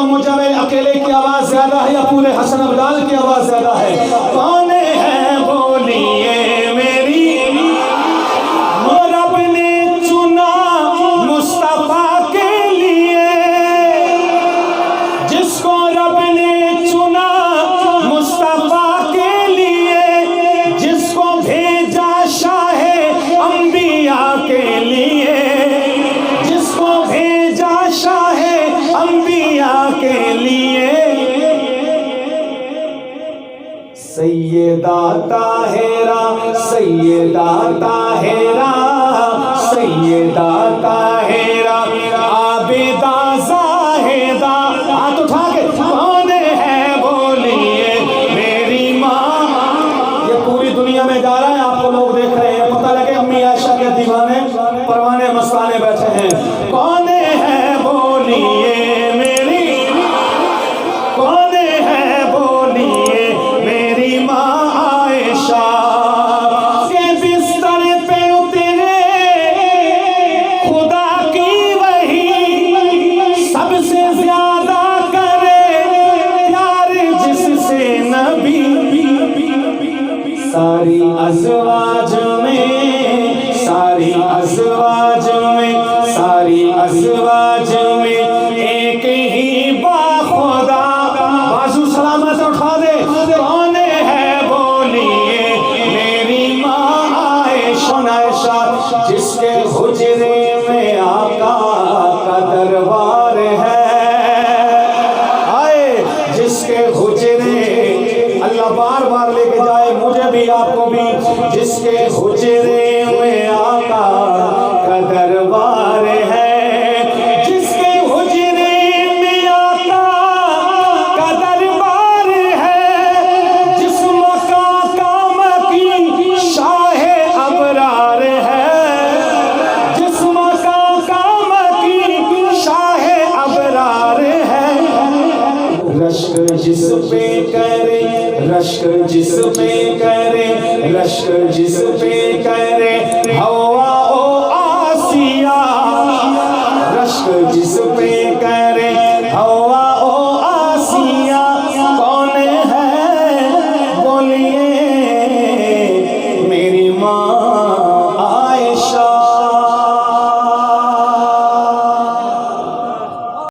हूँ मुझे में अकेले की आवाज ज्यादा है या पूरे हसन अब्दाल की आवाज ज्यादा है? कौन है बोलिए मेरी रब ने चुना मुस्तफा के लिए, जिसको रब ने चुना मुस्तफा के लिए, जिसको भेजा शाहे अंबिया के लिए, जिसको भेजा शाहे अंबिया के लिए। सैयदा ताहिरा, सैयदा ताहिरा, सैयदा ताहिरा, आबिदा ज़ाहिदा। हाथ उठा के कौन है बोलिए मेरी माँ। ये पूरी दुनिया में जा रहा है, आपको लोग देख रहे हैं, पता लगे अम्मी आयशा के दीवाने परवाने मस्ताने बैठे हैं। कौन है बोलिए मेरी, कौन है बोलिए मेरी माँ आयशा के बिस्तर पे उतरे खुदा की वही, सबसे ज्यादा करे प्यार जिससे नबी। सारी अज़वाज में, सारी अज़वाज में, सारी अज़वाज में एक ही बाखुदा। बाजू सलामत उठा दे। कौन है बोलिए मेरी माँ आयशा, आयशा जिसके हुजरे में आका का दरबार है। आए जिसके हुजरे, अल्लाह बार बार लेके जाए मुझे भी आपको भी, जिसके हुजरे में आका का दरबार है, जिसके हुजरे में आका का दरबार है, जिस मकां का मकी शाहे अबरार है, जिस मकां का मकी शाहे अबरार है। रश्क जिस पे करे, रश्क जिस पे करे, रश्क जिस पे करे हवा ओ आसिया, रश्क जिस पे